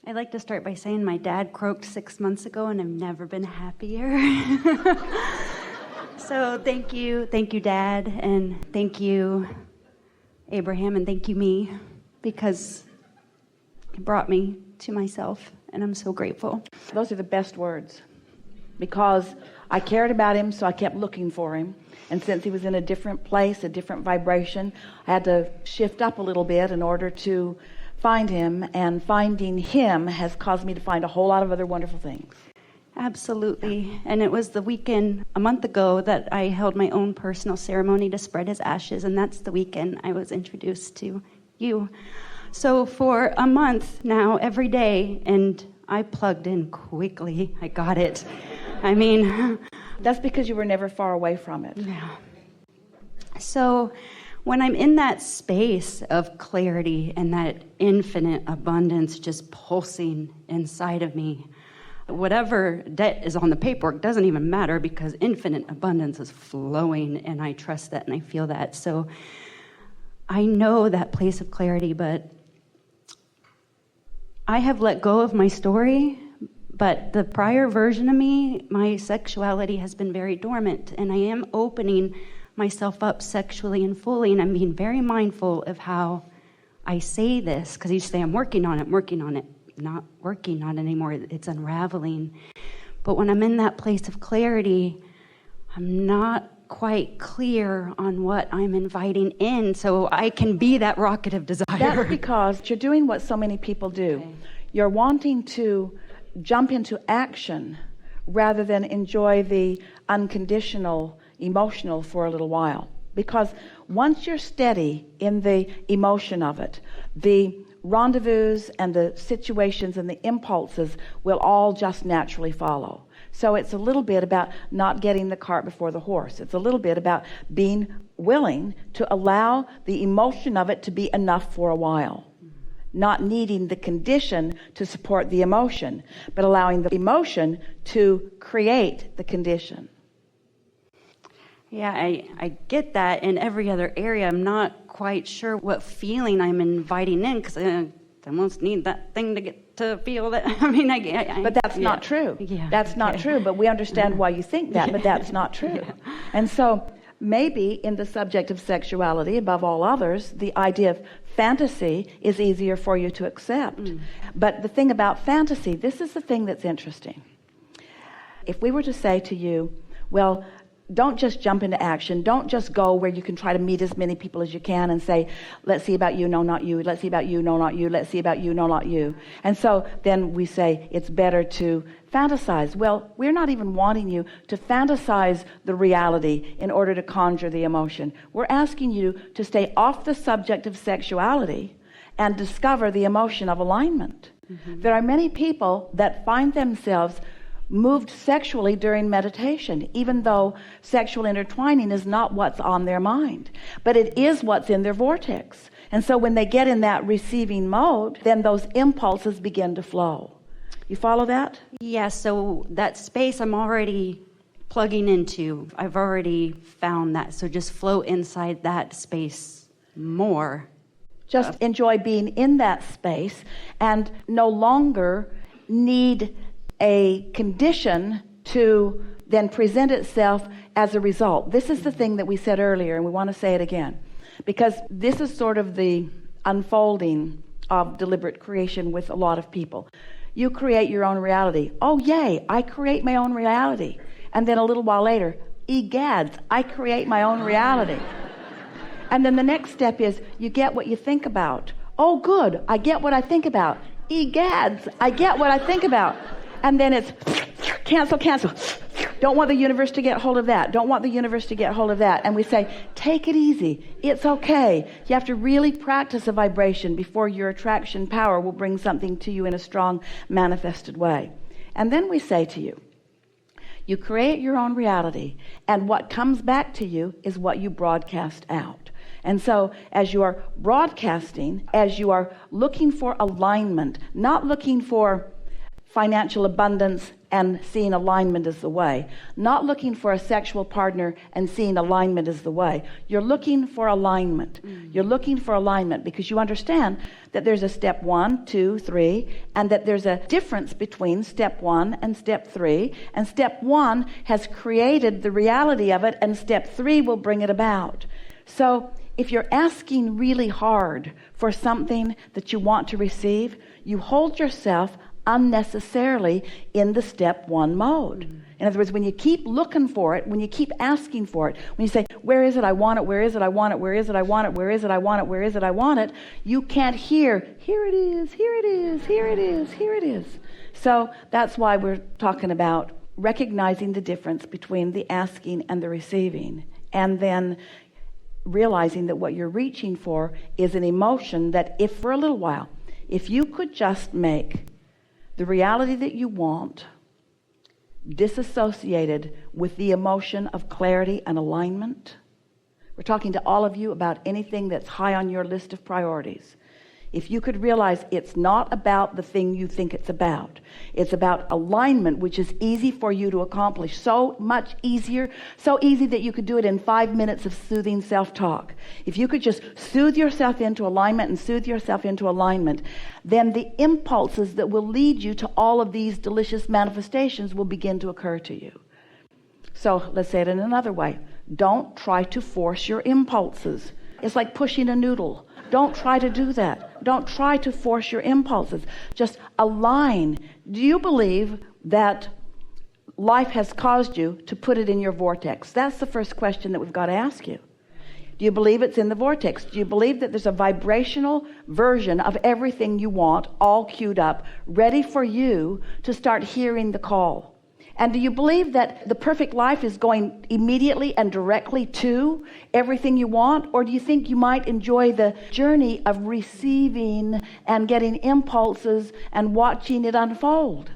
I'd like to start by saying my dad croaked 6 months ago, and I've never been happier. So thank you, Dad, and thank you, Abraham, and thank you, me, because it brought me to myself, and I'm so grateful. Those are the best words, because I cared about him, so I kept looking for him. And since he was in a different place, a different vibration, I had to shift up a little bit in order to find him, and finding him has caused me to find a whole lot of other wonderful things. Absolutely. And it was the weekend a month ago that I held my own personal ceremony to spread his ashes, and that's the weekend I was introduced to you. So for a month now, every day, and I plugged in quickly. I got it. I mean... That's because you were never far away from it. Yeah. So when I'm in that space of clarity and that infinite abundance just pulsing inside of me, whatever debt is on the paperwork doesn't even matter, because infinite abundance is flowing, and I trust that and I feel that. So I know that place of clarity, but I have let go of my story, but the prior version of me, my sexuality has been very dormant, and I am opening myself up sexually and fully, and I'm being very mindful of how I say this, because you say I'm working on it, not working on it anymore, it's unraveling. But when I'm in that place of clarity, I'm not quite clear on what I'm inviting in, so I can be that rocket of desire. That's because you're doing what so many people do. Okay. You're wanting to jump into action rather than enjoy the unconditional emotional for a little while. Because once you're steady in the emotion of it, the rendezvous and the situations and the impulses will all just naturally follow. So it's a little bit about not getting the cart before the horse. It's a little bit about being willing to allow the emotion of it to be enough for a while. Not needing the condition to support the emotion, but allowing the emotion to create the condition. Yeah, I get that in every other area. I'm not quite sure what feeling I'm inviting in, because I almost need that thing to get to feel that. I mean, but that's not true. Yeah, that's not true, but we understand why you think that, but that's not true. Yeah. And so maybe in the subject of sexuality, above all others, the idea of fantasy is easier for you to accept. But the thing about fantasy, this is the thing that's interesting. If we were to say to you, well, don't just jump into action. Don't just go where you can try to meet as many people as you can and say, let's see about you, no, not you. Let's see about you, no, not you. Let's see about you, no, not you. And so then we say it's better to fantasize. Well, we're not even wanting you to fantasize the reality in order to conjure the emotion. We're asking you to stay off the subject of sexuality and discover the emotion of alignment. There are many people that find themselves moved sexually during meditation, even though sexual intertwining is not what's on their mind, but it is what's in their vortex. And so when they get in that receiving mode, then those impulses begin to flow. You follow that? Yeah, so that space I'm already plugging into, I've already found that. So just flow inside that space more. Just enjoy being in that space and no longer need a condition to then present itself as a result. This is the thing that we said earlier, and we want to say it again, because this is sort of the unfolding of deliberate creation with a lot of people. You create your own reality. Oh, yay, I create my own reality. And then a little while later, egads, I create my own reality. And then the next step is you get what you think about. Oh, good, I get what I think about. Egads, I get what I think about. And then it's cancel. Don't want the universe to get hold of that. Don't want the universe to get hold of that. And we say, take it easy. It's okay. You have to really practice a vibration before your attraction power will bring something to you in a strong, manifested way. And then we say to you, you create your own reality, and what comes back to you is what you broadcast out. And so as you are broadcasting, as you are looking for alignment, not looking for financial abundance and seeing alignment as the way. Not looking for a sexual partner and seeing alignment as the way. You're looking for alignment. You're looking for alignment because you understand that there's a step 1, 2, 3, and that there's a difference between step 1 and step 3. And step 1 has created the reality of it, and step 3 will bring it about. So if you're asking really hard for something that you want to receive, you hold yourself unnecessarily in the step 1 mode. In other words, when you keep looking for it, when you keep asking for it, when you say, where is it? I want it. Where is it? I want it. Where is it? I want it. Where is it? I want it. Where is it? I want it. You can't hear, here it is, here it is, here it is, here it is. So that's why we're talking about recognizing the difference between the asking and the receiving, and then realizing that what you're reaching for is an emotion that, if for a little while, if you could just make the reality that you want disassociated with the emotion of clarity and alignment. We're talking to all of you about anything that's high on your list of priorities. If you could realize it's not about the thing you think it's about about alignment, which is easy for you to accomplish, so much easier, so easy that you could do it in 5 minutes of soothing self-talk. If you could just soothe yourself into alignment and soothe yourself into alignment, then the impulses that will lead you to all of these delicious manifestations will begin to occur to you. So let's say it in another way. Don't try to force your impulses. It's like pushing a noodle. Don't try to do that. Don't try to force your impulses. Just align. Do you believe that life has caused you to put it in your vortex? That's the first question that we've got to ask you. Do you believe it's in the vortex? Do you believe that there's a vibrational version of everything you want, all queued up, ready for you to start hearing the call? And do you believe that the perfect life is going immediately and directly to everything you want? Or do you think you might enjoy the journey of receiving and getting impulses and watching it unfold?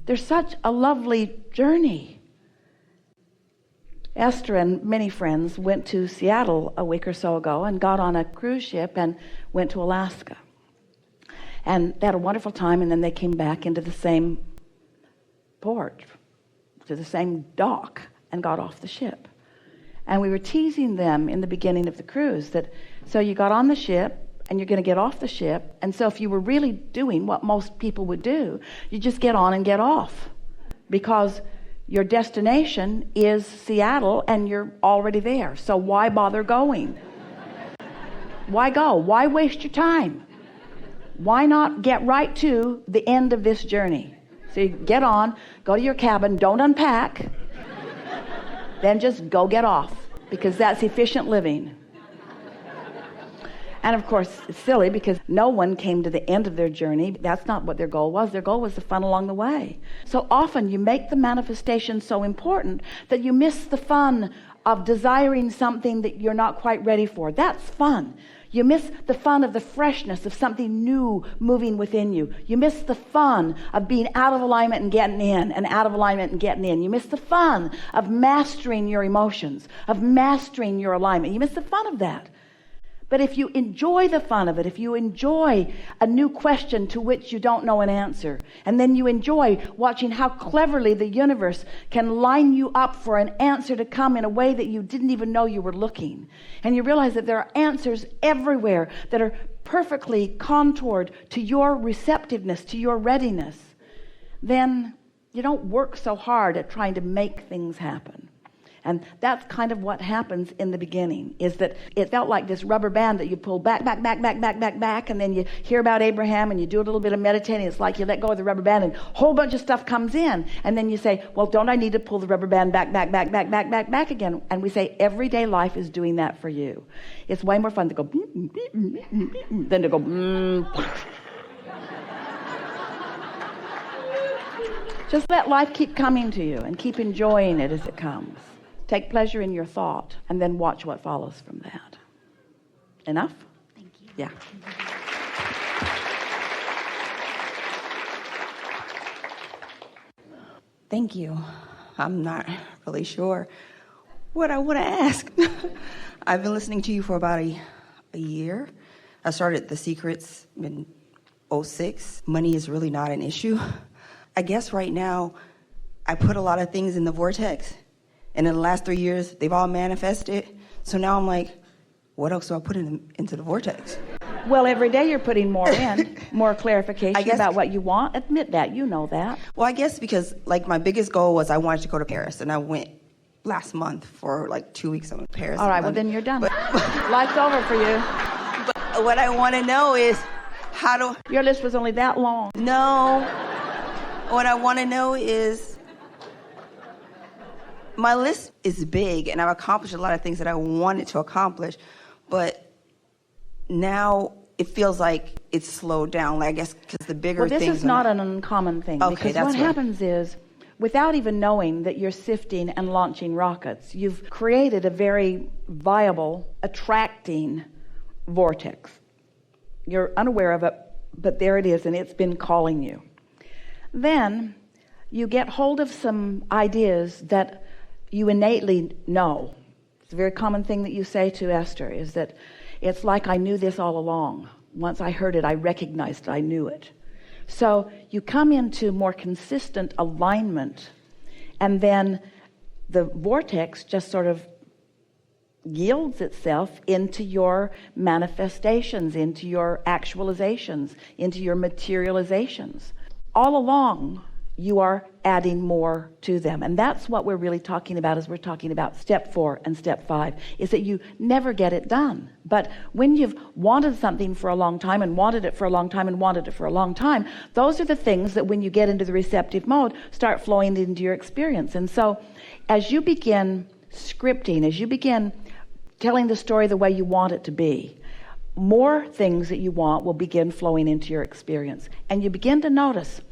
There's such a lovely journey. Esther and many friends went to Seattle a week or so ago and got on a cruise ship and went to Alaska. And they had a wonderful time, and then they came back into the same port, to the same dock, and got off the ship. And we were teasing them in the beginning of the cruise that, so you got on the ship and you're going to get off the ship, and so if you were really doing what most people would do, you just get on and get off, because your destination is Seattle and you're already there. So why bother going? Why go? Why waste your time? Why not get right to the end of this journey? So you get on, go to your cabin, don't unpack, then just go get off, because that's efficient living. And of course, it's silly because no one came to the end of their journey. That's not what their goal was. Their goal was the fun along the way. So often you make the manifestation so important that you miss the fun of desiring something that you're not quite ready for. That's fun. You miss the fun of the freshness of something new moving within you. You miss the fun of being out of alignment and getting in, and out of alignment and getting in. You miss the fun of mastering your emotions, of mastering your alignment. You miss the fun of that. But if you enjoy the fun of it, if you enjoy a new question to which you don't know an answer, and then you enjoy watching how cleverly the universe can line you up for an answer to come in a way that you didn't even know you were looking, and you realize that there are answers everywhere that are perfectly contoured to your receptiveness, to your readiness, then you don't work so hard at trying to make things happen. And that's kind of what happens in the beginning, is that it felt like this rubber band that you pull back, and then you hear about Abraham and you do a little bit of meditating. It's like you let go of the rubber band and a whole bunch of stuff comes in. And then you say, well, don't I need to pull the rubber band back again? And we say everyday life is doing that for you. It's way more fun to go than to go Just let life keep coming to you and keep enjoying it as it comes. Take pleasure in your thought, and then watch what follows from that. Enough? Thank you. Yeah. Thank you. I'm not really sure what I want to ask. I've been listening to you for about a year. I started The Secrets in 2006. Money is really not an issue. I guess right now I put a lot of things in the vortex, and in the last 3 years they've all manifested. So now I'm like, what else do I put into the vortex? Well, every day you're putting more in, more clarification guess, about what you want. Admit that. You know that. Well, I guess because, like, my biggest goal was I wanted to go to Paris, and I went last month for, like, 2 weeks in Paris. All right, well, then you're done. Life's over for you. But what I want to know is how do... Your list was only that long. No. What I want to know is... My list is big, and I've accomplished a lot of things that I wanted to accomplish, but... Now it feels like it's slowed down, like, I guess, because the bigger things... Well, this is not an uncommon thing. Okay, because that's what happens is, without even knowing that you're sifting and launching rockets, you've created a very viable, attracting vortex. You're unaware of it, but there it is, and it's been calling you. Then you get hold of some ideas that you innately know. It's a very common thing that you say to Esther, is that it's like I knew this all along. Once I heard it, I recognized it, I knew it. So you come into more consistent alignment, and then the vortex just sort of yields itself into your manifestations, into your actualizations, into your materializations. All along, you are adding more to them. And that's what we're really talking about as we're talking about step 4 and step 5, is that you never get it done. But when you've wanted something for a long time and wanted it for a long time and wanted it for a long time, those are the things that when you get into the receptive mode, start flowing into your experience. And so as you begin scripting, as you begin telling the story the way you want it to be, more things that you want will begin flowing into your experience. And you begin to notice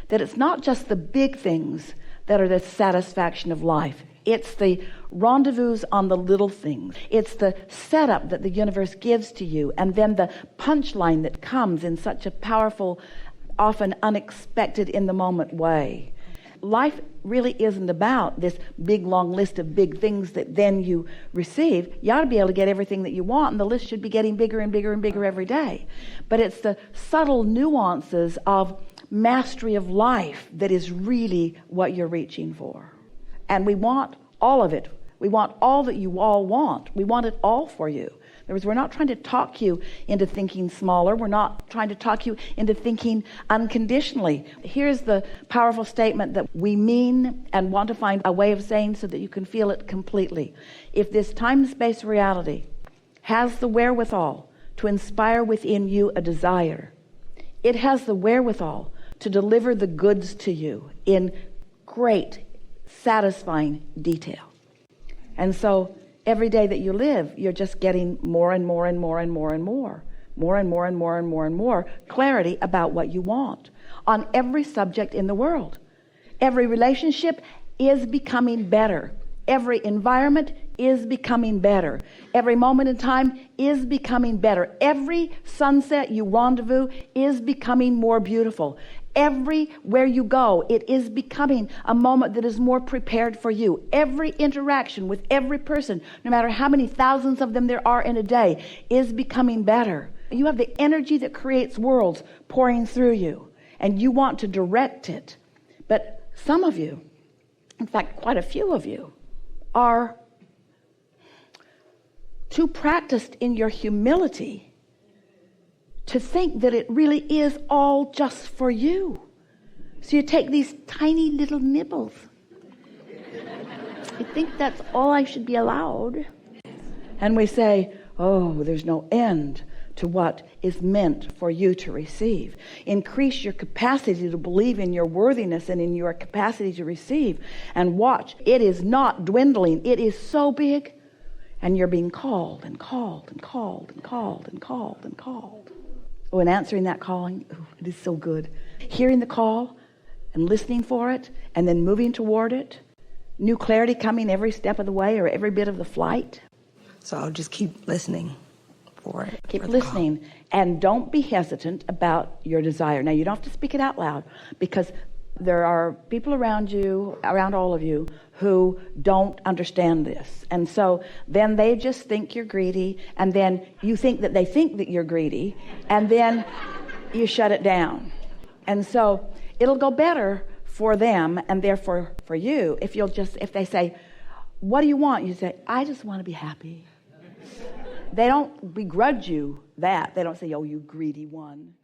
that it's not just the big things that are the satisfaction of life. It's the rendezvous on the little things. It's the setup that the universe gives to you, and then the punchline that comes in such a powerful, often unexpected, in the moment way. Life really isn't about this big, long list of big things that then you receive. You ought to be able to get everything that you want, and the list should be getting bigger and bigger and bigger every day. But it's the subtle nuances of mastery of life that is really what you're reaching for. And we want all of it. We want all that you all want. We want it all for you. In other words, we're not trying to talk you into thinking smaller. We're not trying to talk you into thinking unconditionally. Here's the powerful statement that we mean and want to find a way of saying so that you can feel it completely. If this time-space reality has the wherewithal to inspire within you a desire, it has the wherewithal to deliver the goods to you in great, satisfying detail. And so every day that you live, you're just getting more and more and more and more and more, more and more and more and more and more clarity about what you want on every subject in the world. Every relationship is becoming better. Every environment is becoming better. Every moment in time is becoming better. Every sunset you rendezvous is becoming more beautiful. Everywhere you go, it is becoming a moment that is more prepared for you. Every interaction with every person, no matter how many thousands of them there are in a day, is becoming better. You have the energy that creates worlds pouring through you, and you want to direct it. But some of you, in fact, quite a few of you, are too practiced in your humility to think that it really is all just for you. So you take these tiny little nibbles. I think that's all I should be allowed. And we say, oh, there's no end to what is meant for you to receive. Increase your capacity to believe in your worthiness and in your capacity to receive. And watch, it is not dwindling. It is so big. And you're being called and called and called and called and called and called. Oh, and answering that calling, oh, it is so good. Hearing the call and listening for it and then moving toward it. New clarity coming every step of the way or every bit of the flight. So I'll just keep listening for it. Keep listening, and don't be hesitant about your desire. Now, you don't have to speak it out loud, because there are people around you, around all of you, who don't understand this. And so then they just think you're greedy, and then you think that they think that you're greedy, and then you shut it down. And so it'll go better for them and therefore for you if they say, what do you want? You say, I just want to be happy. They don't begrudge you that. They don't say, oh, you greedy one.